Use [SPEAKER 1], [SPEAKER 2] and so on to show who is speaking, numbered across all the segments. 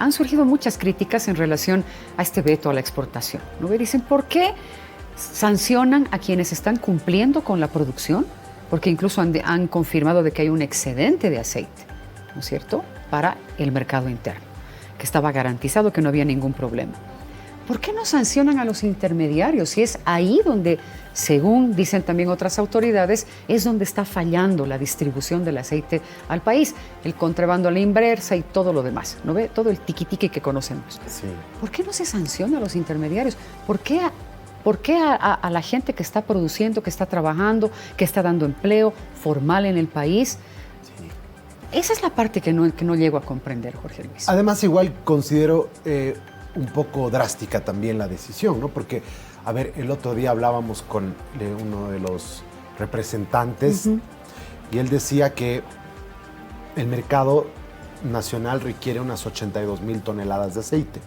[SPEAKER 1] Han surgido muchas críticas en relación a este veto a la exportación, ¿no? Dicen, ¿por qué sancionan a quienes están cumpliendo con la producción? Porque incluso han confirmado de que hay un excedente de aceite, ¿no es cierto?, para el mercado interno, que estaba garantizado, que no había ningún problema. ¿Por qué no sancionan a los intermediarios? Si es ahí donde, según dicen también otras autoridades, es donde está fallando la distribución del aceite al país, el contrabando a la inversa y todo lo demás, ¿no ve? Todo el tiquitique que conocemos.
[SPEAKER 2] Sí.
[SPEAKER 1] ¿Por qué no se sanciona a los intermediarios? ¿Por qué a la gente que está produciendo, que está trabajando, que está dando empleo formal en el país? Sí. Esa es la parte que no llego a comprender, Jorge Luis.
[SPEAKER 2] Además, igual considero un poco drástica también la decisión, ¿no? Porque, a ver, el otro día hablábamos con uno de los representantes y él decía que el mercado nacional requiere unas 82,000 toneladas de aceite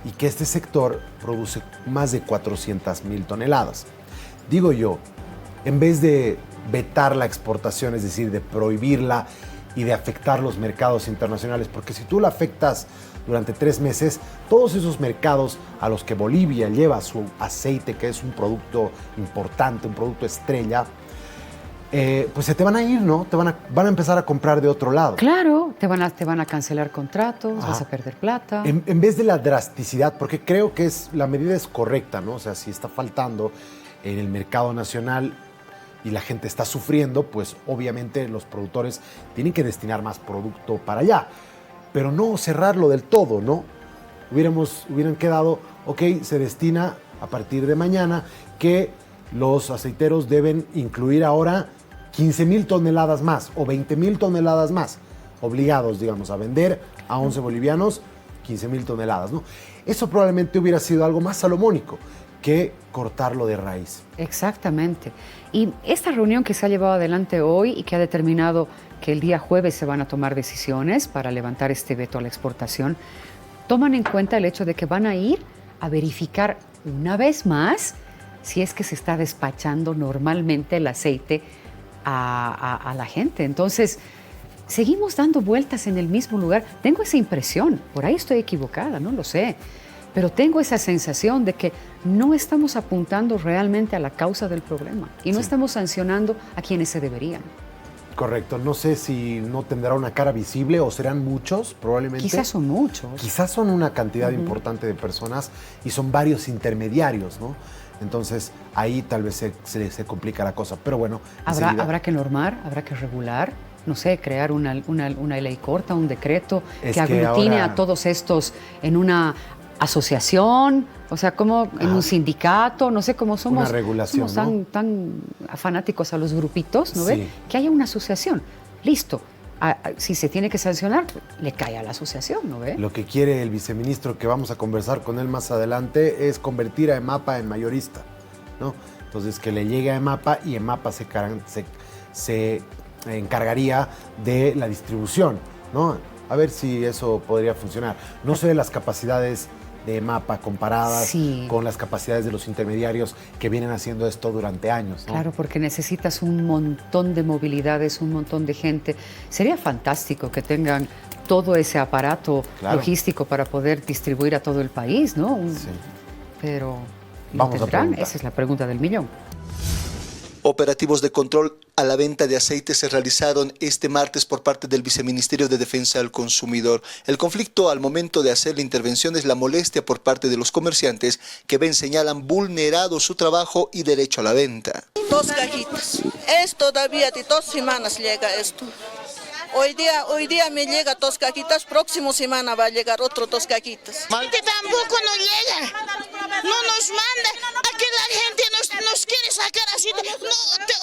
[SPEAKER 2] y que este sector produce más de 400,000 toneladas. Digo yo, en vez de vetar la exportación, es decir, de prohibirla y de afectar los mercados internacionales, porque si tú la afectas durante 3 meses, todos esos mercados a los que Bolivia lleva su aceite, que es un producto importante, un producto estrella, pues se te van a ir, ¿no? Van a empezar a comprar de otro lado.
[SPEAKER 1] Claro, te van a cancelar contratos, vas a perder plata.
[SPEAKER 2] En vez de la drasticidad, porque creo que la medida es correcta, ¿no? O sea, si está faltando en el mercado nacional y la gente está sufriendo, pues obviamente los productores tienen que destinar más producto para allá. Pero no cerrarlo del todo, ¿no? Hubieran quedado, ok, se destina a partir de mañana que los aceiteros deben incluir ahora 15,000 toneladas más o 20,000 toneladas más, obligados, digamos, a vender a 11 bolivianos 15,000 toneladas, ¿no? Eso probablemente hubiera sido algo más salomónico que cortarlo de raíz.
[SPEAKER 1] Exactamente. Y esta reunión que se ha llevado adelante hoy y que ha determinado que el día jueves se van a tomar decisiones para levantar este veto a la exportación, toman en cuenta el hecho de que van a ir a verificar una vez más si es que se está despachando normalmente el aceite a la gente. Entonces, seguimos dando vueltas en el mismo lugar. Tengo esa impresión, por ahí estoy equivocada, no lo sé, pero tengo esa sensación de que no estamos apuntando realmente a la causa del problema y no estamos sancionando a quienes se deberían.
[SPEAKER 2] Correcto, no sé si no tendrá una cara visible o serán muchos, probablemente.
[SPEAKER 1] Quizás son muchos.
[SPEAKER 2] Quizás son una cantidad importante de personas y son varios intermediarios, ¿no? Entonces ahí tal vez se complica la cosa, pero bueno.
[SPEAKER 1] Habrá que normar, habrá que regular, no sé, crear una ley corta, un decreto que aglutine a todos estos en una asociación, o sea, como en un sindicato, no sé cómo somos.
[SPEAKER 2] Una regulación,
[SPEAKER 1] somos tan fanáticos a los grupitos, ¿no ve?
[SPEAKER 2] Sí.
[SPEAKER 1] Que haya una asociación. Listo. Si se tiene que sancionar, le cae a la asociación, ¿no ve?
[SPEAKER 2] Lo que quiere el viceministro, que vamos a conversar con él más adelante, es convertir a EMAPA en mayorista, ¿no? Entonces, que le llegue a EMAPA y EMAPA se encargaría de la distribución, ¿no? A ver si eso podría funcionar. No sé las capacidades de EMAPA comparadas con las capacidades de los intermediarios que vienen haciendo esto durante años, ¿no?
[SPEAKER 1] Claro, porque necesitas un montón de movilidades, un montón de gente. Sería fantástico que tengan todo ese aparato logístico para poder distribuir a todo el país, ¿no? Pero ¿lo tendrán? Esa es la pregunta del millón.
[SPEAKER 3] Operativos de control a la venta de aceite se realizaron este martes por parte del Viceministerio de Defensa del Consumidor. El conflicto al momento de hacer la intervención es la molestia por parte de los comerciantes que señalan vulnerado su trabajo y derecho a la venta.
[SPEAKER 4] 2 cajitas. Es todavía de 2 semanas llega esto. Hoy día me llega 2 cajitas, próxima semana va a llegar otro 2 cajitas.
[SPEAKER 5] Tampoco no llega, no nos manda, aquí la gente nos quiere sacar así, no te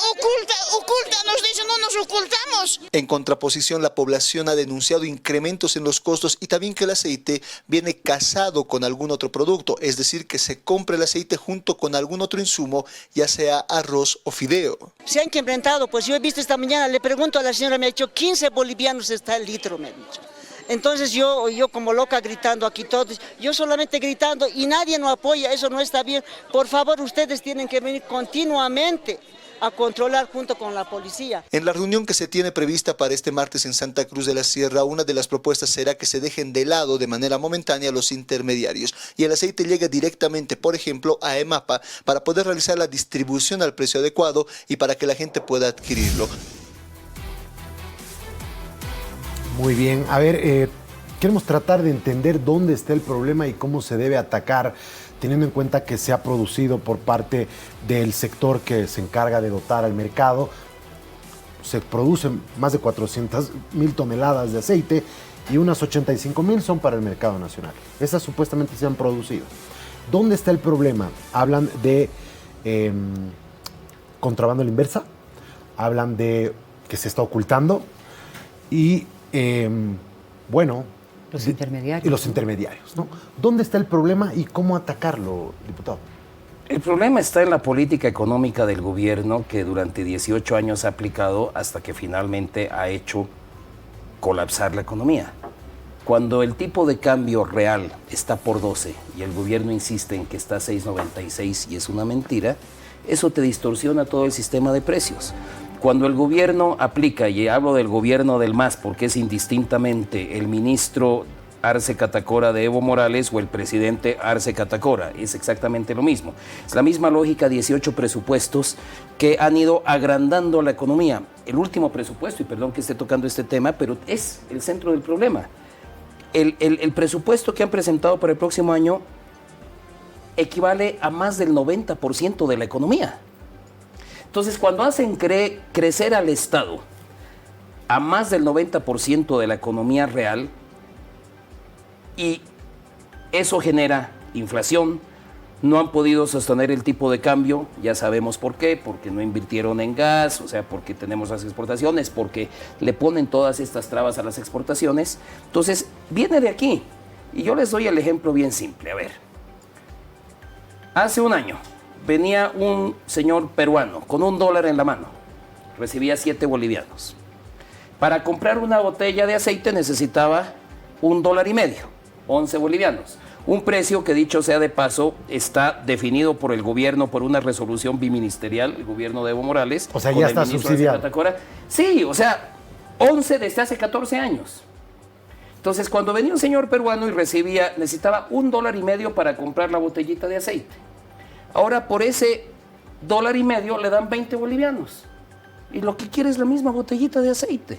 [SPEAKER 5] oculta, nos dice, no nos ocultamos.
[SPEAKER 3] En contraposición, la población ha denunciado incrementos en los costos y también que el aceite viene casado con algún otro producto, es decir, que se compra el aceite junto con algún otro insumo, ya sea arroz o fideo.
[SPEAKER 6] Se han incrementado, pues yo he visto esta mañana, le pregunto a la señora, me ha dicho 15 bolivianos está el litro, me ha dicho. Entonces yo como loca gritando aquí todos, yo solamente gritando y nadie nos apoya, eso no está bien. Por favor, ustedes tienen que venir continuamente a controlar junto con la policía.
[SPEAKER 3] En la reunión que se tiene prevista para este martes en Santa Cruz de la Sierra, una de las propuestas será que se dejen de lado de manera momentánea los intermediarios y el aceite llegue directamente, por ejemplo, a EMAPA para poder realizar la distribución al precio adecuado y para que la gente pueda adquirirlo.
[SPEAKER 2] Muy bien, a ver, queremos tratar de entender dónde está el problema y cómo se debe atacar, teniendo en cuenta que se ha producido por parte del sector que se encarga de dotar al mercado. Se producen más de 400.000 toneladas de aceite y unas 85.000 son para el mercado nacional. Esas supuestamente se han producido. ¿Dónde está el problema? Hablan de contrabando a la inversa, hablan de que se está ocultando y, bueno...
[SPEAKER 1] Los intermediarios.
[SPEAKER 2] Y los intermediarios, ¿no? ¿Dónde está el problema y cómo atacarlo, diputado?
[SPEAKER 7] El problema está en la política económica del gobierno que durante 18 años ha aplicado hasta que finalmente ha hecho colapsar la economía. Cuando el tipo de cambio real está por 12 y el gobierno insiste en que está a 6.96 y es una mentira, eso te distorsiona todo el sistema de precios. Cuando el gobierno aplica, y hablo del gobierno del MAS porque es indistintamente el ministro Arce Catacora de Evo Morales o el presidente Arce Catacora, es exactamente lo mismo. Es la misma lógica, 18 presupuestos que han ido agrandando la economía. El último presupuesto, y perdón que esté tocando este tema, pero es el centro del problema. El presupuesto que han presentado para el próximo año equivale a más del 90% de la economía. Entonces, cuando hacen crecer al Estado a más del 90% de la economía real, y eso genera inflación, no han podido sostener el tipo de cambio, ya sabemos por qué, porque no invirtieron en gas, o sea, porque tenemos las exportaciones, porque le ponen todas estas trabas a las exportaciones. Entonces, viene de aquí, y yo les doy el ejemplo bien simple. A ver, hace un año venía un señor peruano con $1 en la mano, recibía 7 bolivianos. Para comprar una botella de aceite necesitaba $1.50, 11 bolivianos. Un precio que, dicho sea de paso, está definido por el gobierno por una resolución biministerial, el gobierno de Evo Morales.
[SPEAKER 2] O sea, ya está subsidiado.
[SPEAKER 7] Sí, o sea, 11 desde hace 14 años. Entonces, cuando venía un señor peruano y necesitaba $1.50 para comprar la botellita de aceite. Ahora por ese $1.50 le dan 20 bolivianos. Y lo que quiere es la misma botellita de aceite.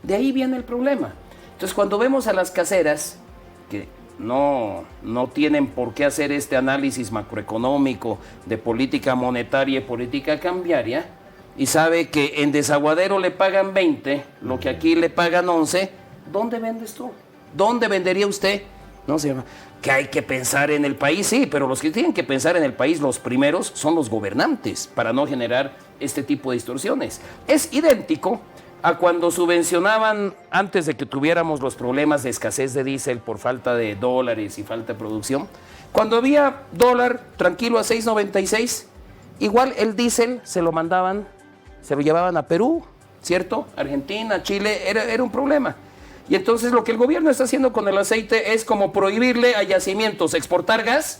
[SPEAKER 7] De ahí viene el problema. Entonces, cuando vemos a las caseras que no tienen por qué hacer este análisis macroeconómico de política monetaria y política cambiaria, y sabe que en Desaguadero le pagan 20, lo que aquí le pagan 11, ¿dónde vendes tú? ¿Dónde vendería usted? No se llama. Que hay que pensar en el país, sí, pero los que tienen que pensar en el país, los primeros, son los gobernantes, para no generar este tipo de distorsiones. Es idéntico a cuando subvencionaban, antes de que tuviéramos los problemas de escasez de diésel por falta de dólares y falta de producción, cuando había dólar tranquilo a 6.96, igual el diésel se lo llevaban a Perú, ¿cierto? Argentina, Chile, era un problema. Y entonces lo que el gobierno está haciendo con el aceite es como prohibirle a yacimientos exportar gas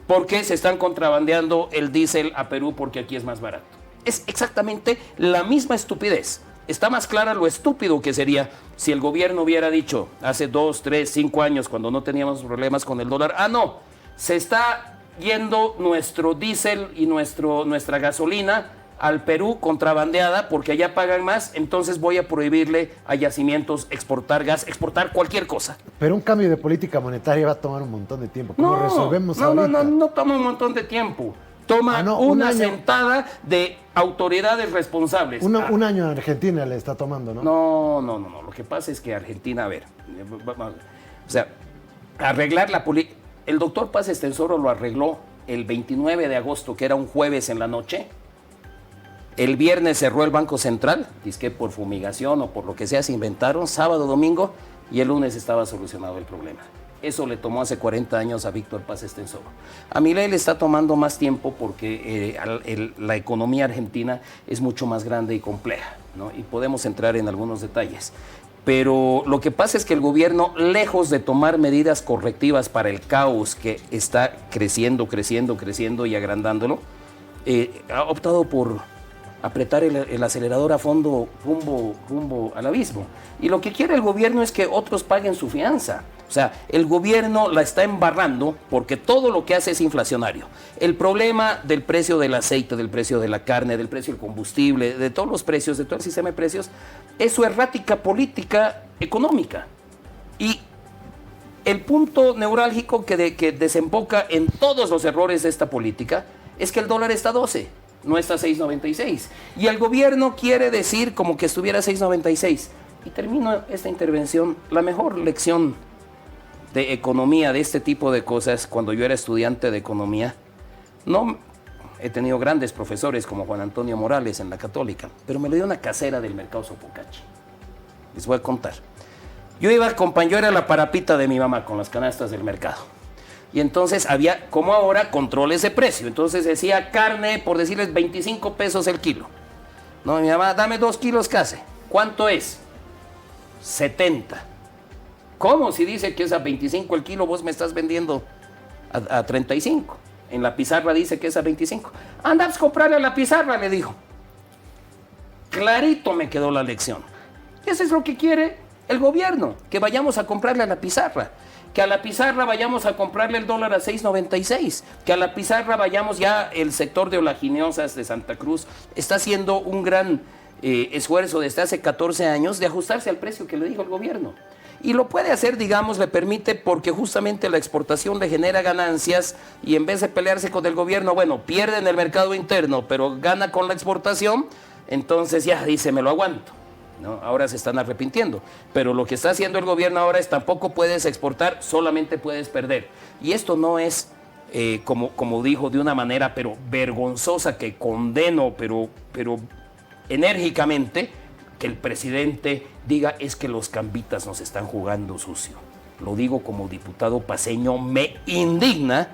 [SPEAKER 7] porque se están contrabandeando el diésel a Perú porque aquí es más barato. Es exactamente la misma estupidez. Está más clara lo estúpido que sería si el gobierno hubiera dicho hace 2, 3, 5 años cuando no teníamos problemas con el dólar, no, se está yendo nuestro diésel y nuestra gasolina al Perú contrabandeada porque allá pagan más, entonces voy a prohibirle a yacimientos exportar gas, exportar cualquier cosa.
[SPEAKER 2] Pero un cambio de política monetaria va a tomar un montón de tiempo. ¿Cómo resolvemos ahorita?
[SPEAKER 7] No toma un montón de tiempo. Toma una sentada de autoridades responsables.
[SPEAKER 2] Un año en Argentina le está tomando, ¿no?
[SPEAKER 7] No. Lo que pasa es que Argentina, arreglar la política. El doctor Paz Estenssoro lo arregló el 29 de agosto, que era un jueves en la noche. El viernes cerró el Banco Central, dizque por fumigación o por lo que sea, se inventaron, sábado, domingo, y el lunes estaba solucionado el problema. Eso le tomó hace 40 años a Víctor Paz Estenssoro. A Milei le está tomando más tiempo porque la economía argentina es mucho más grande y compleja, ¿no? Y podemos entrar en algunos detalles. Pero lo que pasa es que el gobierno, lejos de tomar medidas correctivas para el caos que está creciendo y agrandándolo, ha optado por apretar el acelerador a fondo rumbo al abismo. Y lo que quiere el gobierno es que otros paguen su fianza. O sea, el gobierno la está embarrando porque todo lo que hace es inflacionario. El problema del precio del aceite, del precio de la carne, del precio del combustible, de todos los precios, de todo el sistema de precios, es su errática política económica. Y el punto neurálgico que desemboca en todos los errores de esta política es que el dólar está a 12, no está a 6.96. Y el gobierno quiere decir como que estuviera a 6.96. Y termino esta intervención, la mejor lección de economía, de este tipo de cosas, cuando yo era estudiante de economía, no he tenido grandes profesores como Juan Antonio Morales en la Católica, pero me lo dio una casera del mercado Sopocachi. Les voy a contar. Yo era la parapita de mi mamá con las canastas del mercado. Y entonces había, como ahora, controles de precio. Entonces decía carne, por decirles, 25 pesos el kilo. No, mi mamá, dame 2 kilos casi. ¿Cuánto es? 70. ¿Cómo? Si dice que es a 25 el kilo, vos me estás vendiendo a 35. En la pizarra dice que es a 25. Anda a comprarle a la pizarra, le dijo. Clarito me quedó la lección. Eso es lo que quiere el gobierno, que vayamos a comprarle a la pizarra. Que a la pizarra vayamos a comprarle el dólar a 6.96. Que a la pizarra vayamos ya, el sector de oleaginosas de Santa Cruz está haciendo un gran esfuerzo desde hace 14 años de ajustarse al precio que le dijo el gobierno. Y lo puede hacer, digamos, le permite porque justamente la exportación le genera ganancias y en vez de pelearse con el gobierno, bueno, pierde en el mercado interno, pero gana con la exportación, entonces ya dice, me lo aguanto. ¿No? Ahora se están arrepintiendo. Pero lo que está haciendo el gobierno ahora es tampoco puedes exportar, solamente puedes perder. Y esto no es, como dijo, de una manera pero vergonzosa que condeno, pero enérgicamente, que el presidente diga es que los cambitas nos están jugando sucio. Lo digo como diputado paceño, me indigna,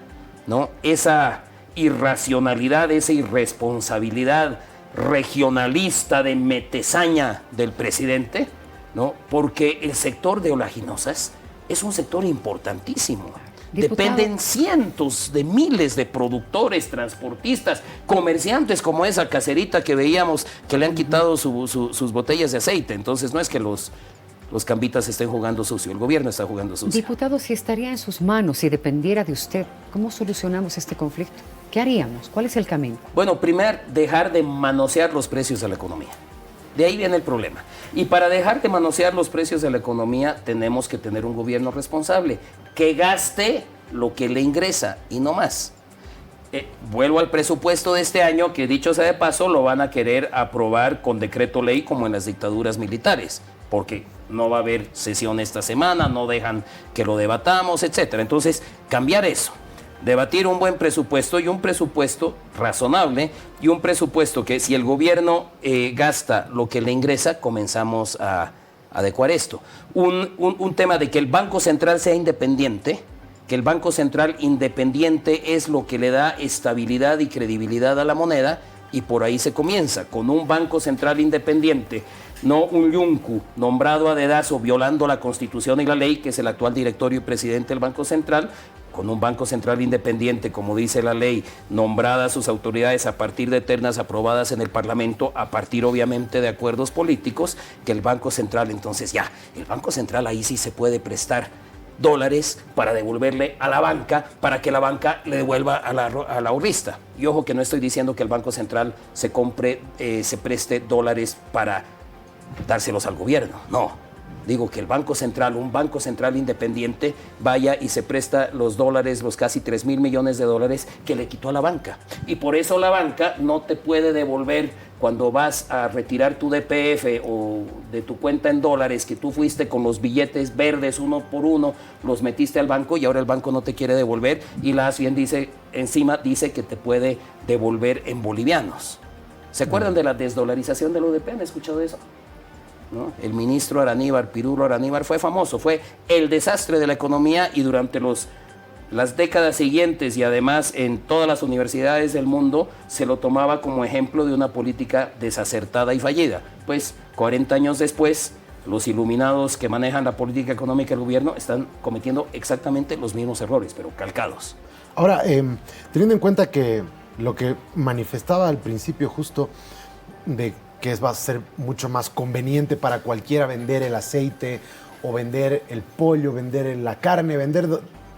[SPEAKER 7] ¿no? Esa irracionalidad, esa irresponsabilidad regionalista de metesaña del presidente, ¿no? Porque el sector de oleaginosas es un sector importantísimo.
[SPEAKER 1] Diputado.
[SPEAKER 7] Dependen cientos de miles de productores, transportistas, comerciantes como esa caserita que veíamos que le han quitado sus botellas de aceite. Entonces no es que los cambitas estén jugando sucio, el gobierno está jugando sucio.
[SPEAKER 1] Diputado, si estaría en sus manos, si dependiera de usted, ¿cómo solucionamos este conflicto? ¿Qué haríamos? ¿Cuál es el camino?
[SPEAKER 7] Bueno, primero, dejar de manosear los precios de la economía. De ahí viene el problema. Y para dejar de manosear los precios de la economía, tenemos que tener un gobierno responsable, que gaste lo que le ingresa y no más. Vuelvo al presupuesto de este año, que dicho sea de paso, lo van a querer aprobar con decreto ley como en las dictaduras militares, porque no va a haber sesión esta semana, no dejan que lo debatamos, etcétera. Entonces, cambiar eso. Debatir un buen presupuesto y un presupuesto razonable y un presupuesto que si el gobierno gasta lo que le ingresa, comenzamos a adecuar esto. Un tema de que el Banco Central sea independiente, que el Banco Central independiente es lo que le da estabilidad y credibilidad a la moneda y por ahí se comienza, con un Banco Central independiente, no un yuncu nombrado a dedazo violando la Constitución y la ley, que es el actual directorio y presidente del Banco Central, con un Banco Central independiente, como dice la ley, nombradas sus autoridades a partir de ternas aprobadas en el Parlamento, a partir obviamente de acuerdos políticos, que el Banco Central, entonces ya, el Banco Central ahí sí se puede prestar dólares para devolverle a la banca, para que la banca le devuelva a la ahorrista. Y ojo que no estoy diciendo que el Banco Central se preste dólares para dárselos al gobierno, no. Digo que el Banco Central, un Banco Central independiente, vaya y se presta los dólares, los casi 3.000 millones de dólares que le quitó a la banca. Y por eso la banca no te puede devolver cuando vas a retirar tu DPF o de tu cuenta en dólares, que tú fuiste con los billetes verdes uno por uno, los metiste al banco y ahora el banco no te quiere devolver y la ASFIEN dice que te puede devolver en bolivianos. ¿Se acuerdan de la desdolarización del UDP? ¿Han escuchado eso? ¿No? El ministro Pirulo Araníbar, fue famoso, fue el desastre de la economía y durante las décadas siguientes y además en todas las universidades del mundo se lo tomaba como ejemplo de una política desacertada y fallida. Pues 40 años después, los iluminados que manejan la política económica del gobierno están cometiendo exactamente los mismos errores, pero calcados.
[SPEAKER 2] Ahora, teniendo en cuenta que lo que manifestaba al principio justo, de que va a ser mucho más conveniente para cualquiera vender el aceite o vender el pollo, vender la carne, vender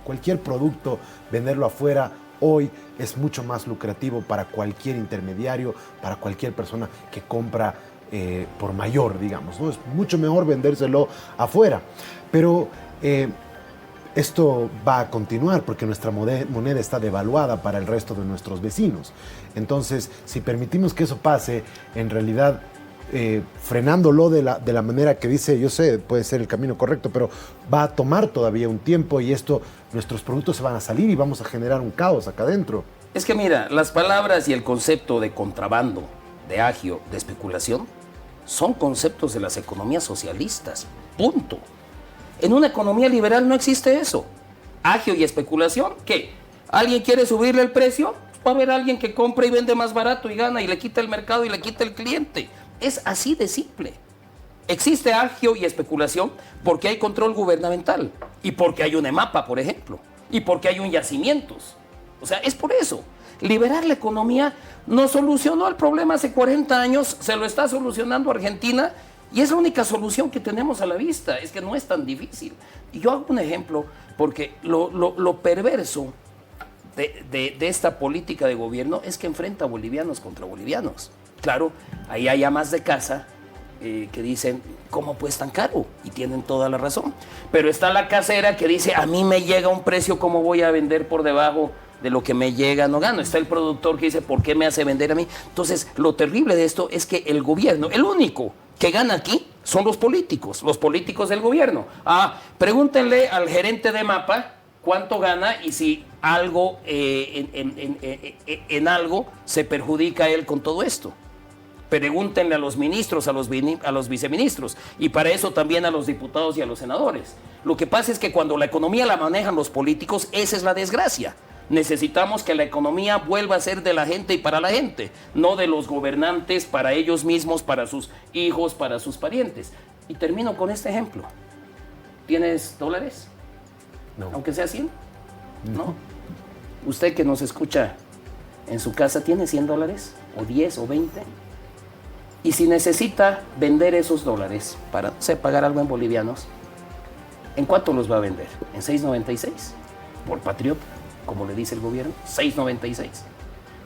[SPEAKER 2] cualquier producto, venderlo afuera. Hoy es mucho más lucrativo para cualquier intermediario, para cualquier persona que compra por mayor, digamos, ¿no? Es mucho mejor vendérselo afuera. Pero esto va a continuar porque nuestra moneda está devaluada para el resto de nuestros vecinos. Entonces, si permitimos que eso pase, en realidad, frenándolo de la manera que dice, yo sé, puede ser el camino correcto, pero va a tomar todavía un tiempo y nuestros productos se van a salir y vamos a generar un caos acá adentro.
[SPEAKER 7] Es que mira, las palabras y el concepto de contrabando, de agio, de especulación, son conceptos de las economías socialistas. Punto. En una economía liberal no existe eso. Agio y especulación, ¿qué? ¿Alguien quiere subirle el precio? Va a haber alguien que compra y vende más barato y gana y le quita el mercado y le quita el cliente. Es así de simple. Existe agio y especulación porque hay control gubernamental y porque hay un EMAPA, por ejemplo, y porque hay un yacimientos. O sea, es por eso. Liberar la economía nos solucionó el problema hace 40 años, se lo está solucionando Argentina. Y es la única solución que tenemos a la vista, es que no es tan difícil. Y yo hago un ejemplo, porque lo perverso de esta política de gobierno es que enfrenta a bolivianos contra bolivianos. Claro, ahí hay amas de casa que dicen, ¿cómo pues tan caro? Y tienen toda la razón. Pero está la casera que dice, a mí me llega un precio, ¿cómo voy a vender por debajo de lo que me llega? No gano. Está el productor que dice, ¿por qué me hace vender a mí? Entonces, lo terrible de esto es que el gobierno, el único que gana aquí son los políticos del gobierno. Pregúntenle al gerente de MAPA cuánto gana y si algo en algo se perjudica a él con todo esto. Pregúntenle a los ministros, a los viceministros y para eso también a los diputados y a los senadores. Lo que pasa es que cuando la economía la manejan los políticos, esa es la desgracia. Necesitamos que la economía vuelva a ser de la gente y para la gente, no de los gobernantes para ellos mismos, para sus hijos, para sus parientes. Y termino con este ejemplo. ¿Tienes dólares?
[SPEAKER 2] No.
[SPEAKER 7] Aunque sea 100. ¿No? Usted que nos escucha en su casa, ¿tiene 100 dólares? ¿O 10 o 20? Y si necesita vender esos dólares para, no sé, pagar algo en bolivianos, ¿en cuánto los va a vender? ¿En 6.96? ¿Por patriota? Como le dice el gobierno, 6.96.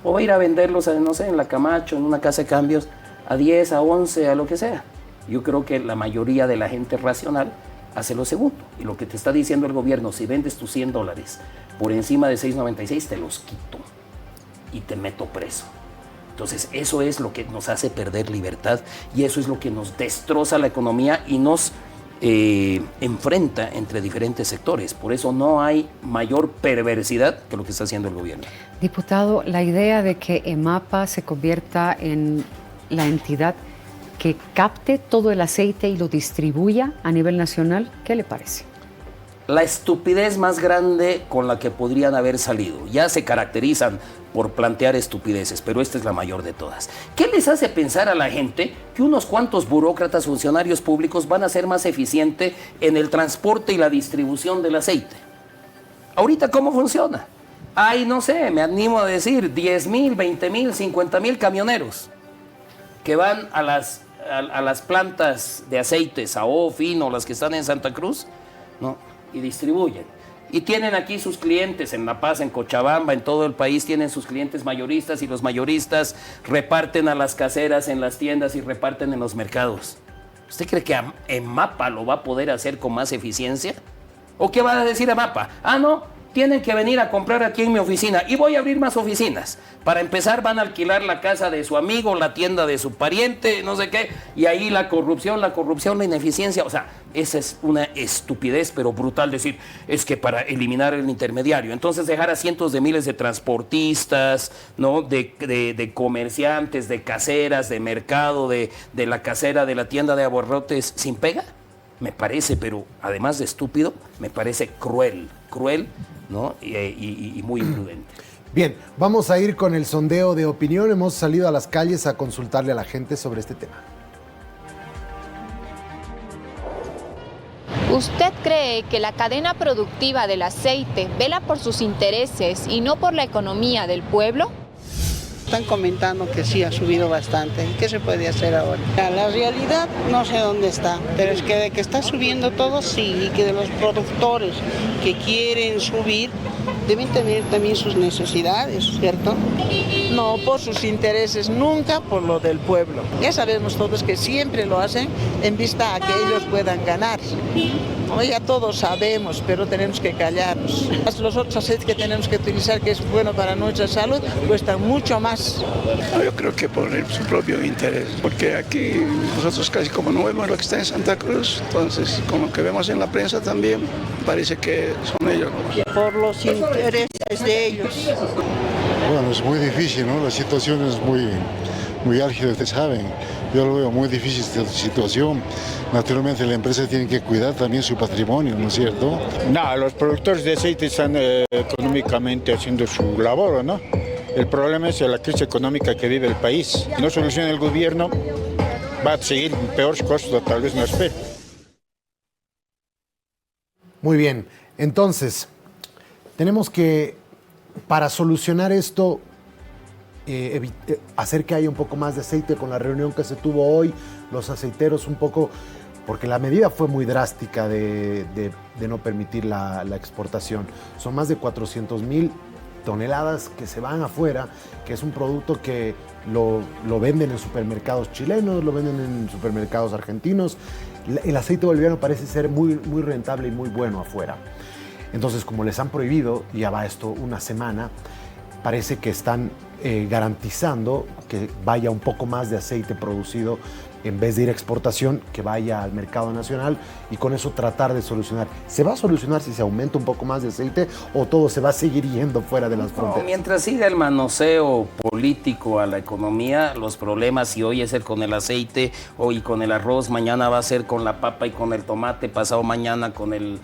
[SPEAKER 7] O va a ir a venderlos, no sé, en la Camacho, en una casa de cambios, a 10, a 11, a lo que sea. Yo creo que la mayoría de la gente racional hace lo segundo. Y lo que te está diciendo el gobierno, si vendes tus 100 dólares por encima de 6.96, te los quito y te meto preso. Entonces, eso es lo que nos hace perder libertad y eso es lo que nos destroza la economía y nos enfrenta entre diferentes sectores. Por eso no hay mayor perversidad que lo que está haciendo el gobierno.
[SPEAKER 1] Diputado, la idea de que EMAPA se convierta en la entidad que capte todo el aceite y lo distribuya a nivel nacional, ¿qué le parece?
[SPEAKER 7] La estupidez más grande con la que podrían haber salido. Ya se caracterizan por plantear estupideces, pero esta es la mayor de todas. ¿Qué les hace pensar a la gente que unos cuantos burócratas, funcionarios públicos van a ser más eficientes en el transporte y la distribución del aceite? Ahorita, ¿cómo funciona? Hay, no sé, me animo a decir, 10,000, 20,000, 50,000 camioneros que van a las plantas de aceites, AO, Fino, las que están en Santa Cruz, ¿no? Y distribuyen. Y tienen aquí sus clientes en La Paz, en Cochabamba, en todo el país tienen sus clientes mayoristas y los mayoristas reparten a las caseras en las tiendas y reparten en los mercados. ¿Usted cree que EMAPA lo va a poder hacer con más eficiencia? ¿O qué va a decir EMAPA? No, tienen que venir a comprar aquí en mi oficina y voy a abrir más oficinas. Para empezar van a alquilar la casa de su amigo, la tienda de su pariente, no sé qué, y ahí la corrupción, la ineficiencia. O sea, esa es una estupidez, pero brutal decir, es que para eliminar el intermediario. Entonces dejar a cientos de miles de transportistas, ¿no? de comerciantes, de caseras, de mercado, de la casera, de la tienda de abarrotes sin pega, me parece, pero además de estúpido, me parece cruel, ¿no? y muy imprudente.
[SPEAKER 2] Bien, vamos a ir con el sondeo de opinión. Hemos salido a las calles a consultarle a la gente sobre este tema.
[SPEAKER 8] ¿Usted cree que la cadena productiva del aceite vela por sus intereses y no por la economía del pueblo?
[SPEAKER 9] están comentando que sí ha subido bastante. ¿Qué se puede hacer ahora? La realidad no sé dónde está, pero es que de que está subiendo todo, sí, y que de los productores que quieren subir deben tener también sus necesidades, ¿cierto? No por sus intereses, nunca por lo del pueblo. Ya sabemos todos que siempre lo hacen en vista a que ellos puedan ganar. Ya todos sabemos, pero tenemos que callarnos. Los otros aceites que tenemos que utilizar, que es bueno para nuestra salud, cuestan mucho más.
[SPEAKER 10] Yo creo que por su propio interés, porque aquí nosotros casi como no vemos lo que está en Santa Cruz, entonces con lo que vemos en la prensa también parece que son ellos.
[SPEAKER 9] Por los intereses de ellos.
[SPEAKER 11] Bueno, es muy difícil, ¿no? La situación es muy álgida, ustedes saben. Yo lo veo muy difícil esta situación. Naturalmente la empresa tiene que cuidar también su patrimonio, ¿no es cierto?
[SPEAKER 12] No, los productores de aceite están económicamente haciendo su labor, ¿no? El problema es la crisis económica que vive el país. Si no soluciona el gobierno, va a seguir peores costos, tal vez no espere.
[SPEAKER 2] Muy bien, entonces, tenemos que, para solucionar esto, hacer que haya un poco más de aceite con la reunión que se tuvo hoy, los aceiteros un poco, porque la medida fue muy drástica de no permitir la exportación. Son más de 400,000 toneladas que se van afuera, que es un producto que lo venden en supermercados chilenos, lo venden en supermercados argentinos. El aceite boliviano parece ser muy, muy rentable y muy bueno afuera. Entonces, como les han prohibido, ya va esto una semana, parece que están garantizando que vaya un poco más de aceite producido en vez de ir a exportación, que vaya al mercado nacional y con eso tratar de solucionar. ¿Se va a solucionar si se aumenta un poco más de aceite o todo se va a seguir yendo fuera de las fronteras?
[SPEAKER 7] Mientras siga el manoseo político a la economía, los problemas, si hoy es el con el aceite, hoy con el arroz, mañana va a ser con la papa y con el tomate, pasado mañana con el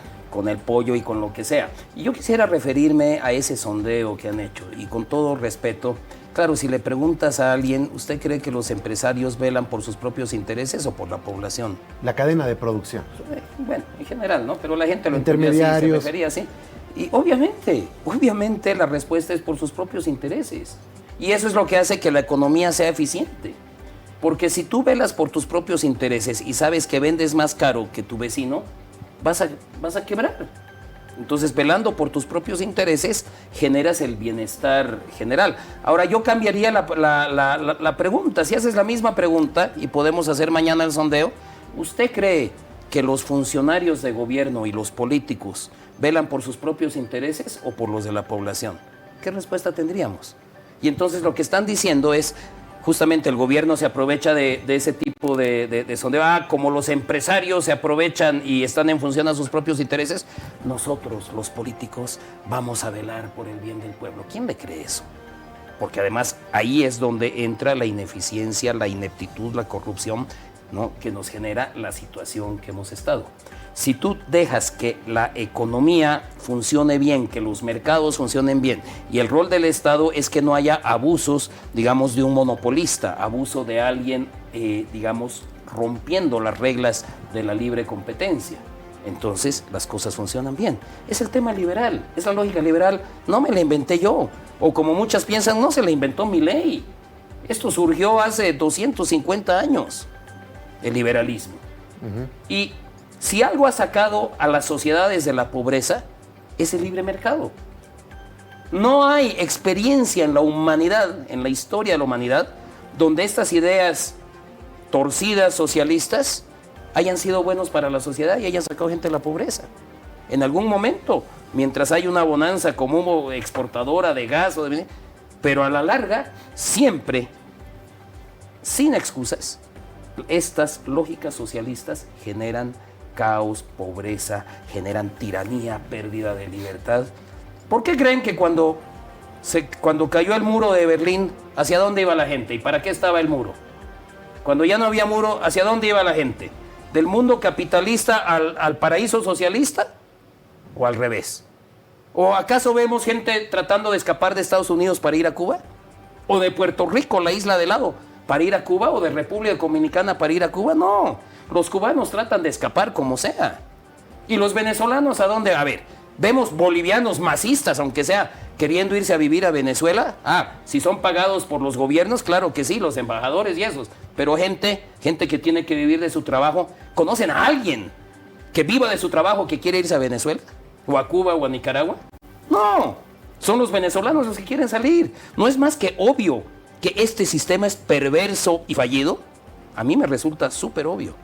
[SPEAKER 7] pollo y con lo que sea. Y yo quisiera referirme a ese sondeo que han hecho y con todo respeto, claro, si le preguntas a alguien, ¿usted cree que los empresarios velan por sus propios intereses o por la población?
[SPEAKER 2] La cadena de producción.
[SPEAKER 7] Bueno, en general, ¿no? Pero la gente lo
[SPEAKER 2] intermediarios,
[SPEAKER 7] así, se refería así. Y obviamente la respuesta es por sus propios intereses. Y eso es lo que hace que la economía sea eficiente. Porque si tú velas por tus propios intereses y sabes que vendes más caro que tu vecino, vas a quebrar. Entonces, velando por tus propios intereses, generas el bienestar general. Ahora, yo cambiaría la pregunta. Si haces la misma pregunta, y podemos hacer mañana el sondeo, ¿usted cree que los funcionarios de gobierno y los políticos velan por sus propios intereses o por los de la población? ¿Qué respuesta tendríamos? Y entonces lo que están diciendo es, justamente el gobierno se aprovecha de ese tipo de sondeo. Como los empresarios se aprovechan y están en función a sus propios intereses, nosotros, los políticos, vamos a velar por el bien del pueblo. ¿Quién le cree eso? Porque además ahí es donde entra la ineficiencia, la ineptitud, la corrupción, ¿no?, que nos genera la situación que hemos estado. Si tú dejas que la economía funcione bien, que los mercados funcionen bien, y el rol del Estado es que no haya abusos, digamos, de un monopolista, abuso de alguien, digamos, rompiendo las reglas de la libre competencia, entonces las cosas funcionan bien. Es el tema liberal, es la lógica liberal, no me la inventé yo, o como muchas piensan, no se la inventó Milei. Esto surgió hace 250 años, el liberalismo. Y si algo ha sacado a las sociedades de la pobreza, es el libre mercado. No hay experiencia en la humanidad, en la historia de la humanidad, donde estas ideas torcidas, socialistas, hayan sido buenos para la sociedad y hayan sacado gente de la pobreza. En algún momento, mientras hay una bonanza como exportadora de gas, pero a la larga, siempre, sin excusas, estas lógicas socialistas generan caos, pobreza, generan tiranía, pérdida de libertad. ¿Por qué creen que cuando cayó el muro de Berlín, hacia dónde iba la gente? ¿Y para qué estaba el muro? Cuando ya no había muro, ¿hacia dónde iba la gente? ¿Del mundo capitalista al paraíso socialista? ¿O al revés? ¿O acaso vemos gente tratando de escapar de Estados Unidos para ir a Cuba? ¿O de Puerto Rico, la isla de lado, para ir a Cuba? ¿O de República Dominicana para ir a Cuba? No. Los cubanos tratan de escapar como sea. ¿Y los venezolanos a dónde? A ver, vemos bolivianos masistas, aunque sea, queriendo irse a vivir a Venezuela. Si son pagados por los gobiernos, claro que sí, los embajadores y esos. Pero gente que tiene que vivir de su trabajo, ¿conocen a alguien que viva de su trabajo que quiere irse a Venezuela? ¿O a Cuba o a Nicaragua? No, son los venezolanos los que quieren salir. No es más que obvio que este sistema es perverso y fallido. A mí me resulta súper obvio.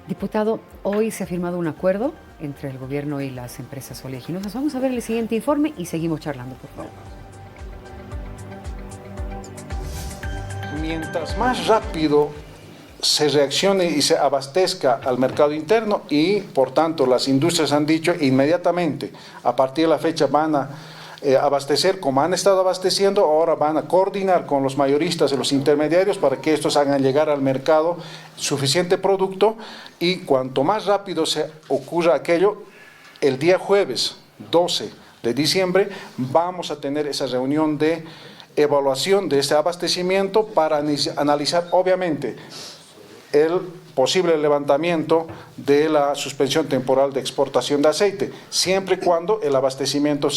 [SPEAKER 1] Diputado, hoy se ha firmado un acuerdo entre el gobierno y las empresas oleaginosas. Vamos a ver el siguiente informe y seguimos charlando, por favor.
[SPEAKER 13] Mientras más rápido se reaccione y se abastezca al mercado interno y, por tanto, las industrias han dicho inmediatamente, a partir de la fecha van a abastecer como han estado abasteciendo, ahora van a coordinar con los mayoristas y los intermediarios para que estos hagan llegar al mercado suficiente producto y cuanto más rápido se ocurra aquello, el día jueves 12 de diciembre vamos a tener esa reunión de evaluación de ese abastecimiento para analizar obviamente el posible levantamiento de la suspensión temporal de exportación de aceite, siempre y cuando el abastecimiento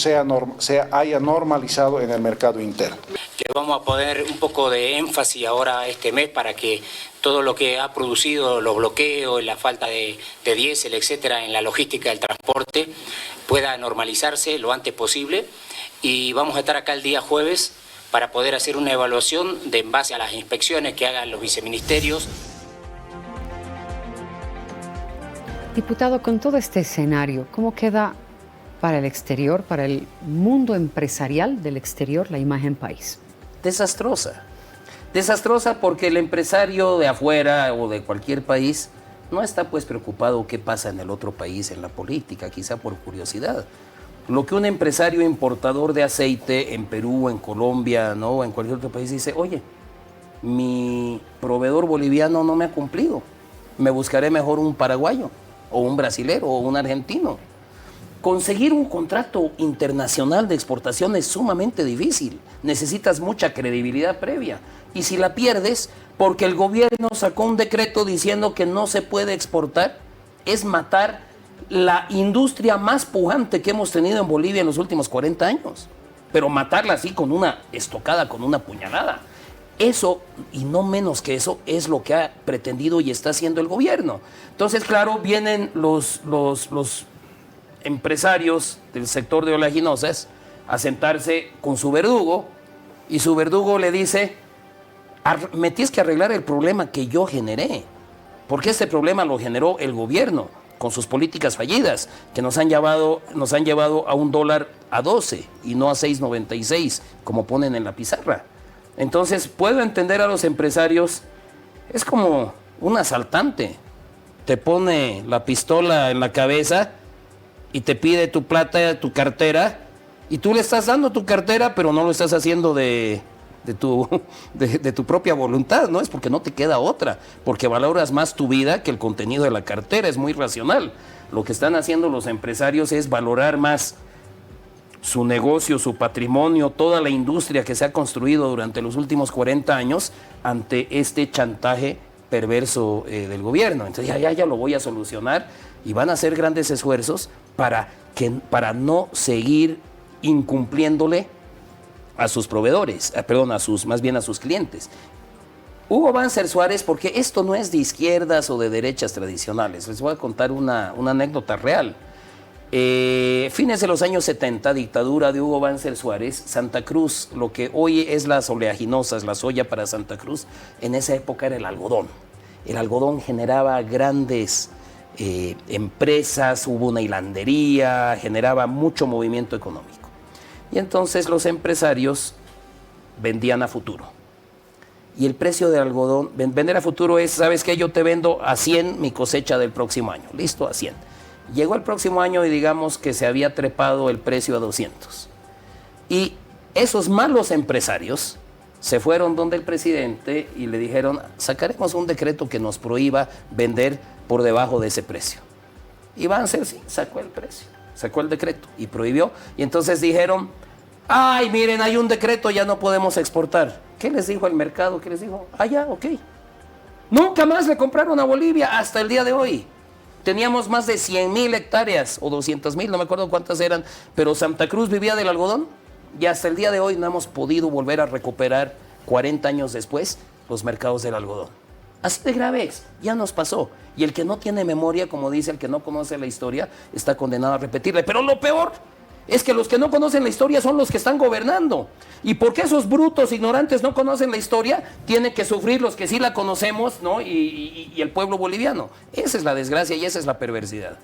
[SPEAKER 13] haya normalizado en el mercado interno.
[SPEAKER 14] Que vamos a poner un poco de énfasis ahora este mes para que todo lo que ha producido, los bloqueos, la falta de diésel, etcétera, en la logística del transporte, pueda normalizarse lo antes posible. Y vamos a estar acá el día jueves para poder hacer una evaluación en base a las inspecciones que hagan los viceministerios.
[SPEAKER 1] Diputado, con todo este escenario, ¿cómo queda para el exterior, para el mundo empresarial del exterior, la imagen país?
[SPEAKER 7] Desastrosa. Desastrosa porque el empresario de afuera o de cualquier país no está pues preocupado qué pasa en el otro país, en la política, quizá por curiosidad. Lo que un empresario importador de aceite en Perú, en Colombia, ¿no? o en cualquier otro país dice, oye, mi proveedor boliviano no me ha cumplido, me buscaré mejor un paraguayo, o un brasilero, o un argentino. Conseguir un contrato internacional de exportación es sumamente difícil. Necesitas mucha credibilidad previa. Y si la pierdes, porque el gobierno sacó un decreto diciendo que no se puede exportar, es matar la industria más pujante que hemos tenido en Bolivia en los últimos 40 años. Pero matarla así con una estocada, con una puñalada. Eso, y no menos que eso, es lo que ha pretendido y está haciendo el gobierno. Entonces, claro, vienen los empresarios del sector de oleaginosas a sentarse con su verdugo y su verdugo le dice, me tienes que arreglar el problema que yo generé, porque este problema lo generó el gobierno con sus políticas fallidas, que nos han llevado a $1 a 12 y no a 6.96, como ponen en la pizarra. Entonces, puedo entender a los empresarios, es como un asaltante, te pone la pistola en la cabeza y te pide tu plata, tu cartera, y tú le estás dando tu cartera, pero no lo estás haciendo de tu propia voluntad, ¿no? Es porque no te queda otra, porque valoras más tu vida que el contenido de la cartera, es muy racional. Lo que están haciendo los empresarios es valorar más su negocio, su patrimonio, toda la industria que se ha construido durante los últimos 40 años ante este chantaje perverso del gobierno. Entonces ya lo voy a solucionar y van a hacer grandes esfuerzos para no seguir incumpliéndole a sus proveedores, más bien a sus clientes. Hugo Banzer Suárez, porque esto no es de izquierdas o de derechas tradicionales, les voy a contar una anécdota real. Fines de los años 70, dictadura de Hugo Banzer Suárez, Santa Cruz, lo que hoy es las oleaginosas, la soya para Santa Cruz, en esa época era el algodón. El algodón generaba grandes empresas, hubo una hilandería, generaba mucho movimiento económico. Y entonces los empresarios vendían a futuro. Y el precio del algodón, vender a futuro es, ¿sabes qué? Yo te vendo a 100 mi cosecha del próximo año. Listo, a 100. Llegó el próximo año y digamos que se había trepado el precio a 200. Y esos malos empresarios se fueron donde el presidente y le dijeron, sacaremos un decreto que nos prohíba vender por debajo de ese precio. Y Banzer sí, sacó el precio, sacó el decreto y prohibió. Y entonces dijeron, ay, miren, hay un decreto, ya no podemos exportar. ¿Qué les dijo el mercado? ¿Qué les dijo? Ah, ya, ok. Nunca más le compraron a Bolivia hasta el día de hoy. Teníamos más de 100,000 hectáreas o 200,000, no me acuerdo cuántas eran, pero Santa Cruz vivía del algodón. Y hasta el día de hoy no hemos podido volver a recuperar, 40 años después, los mercados del algodón. Así de grave es, ya nos pasó. Y el que no tiene memoria, como dice el que no conoce la historia, está condenado a repetirla. Pero lo peor es que los que no conocen la historia son los que están gobernando. ¿Y por qué esos brutos ignorantes no conocen la historia? Tienen que sufrir los que sí la conocemos, ¿no? Y el pueblo boliviano. Esa es la desgracia y esa es la perversidad.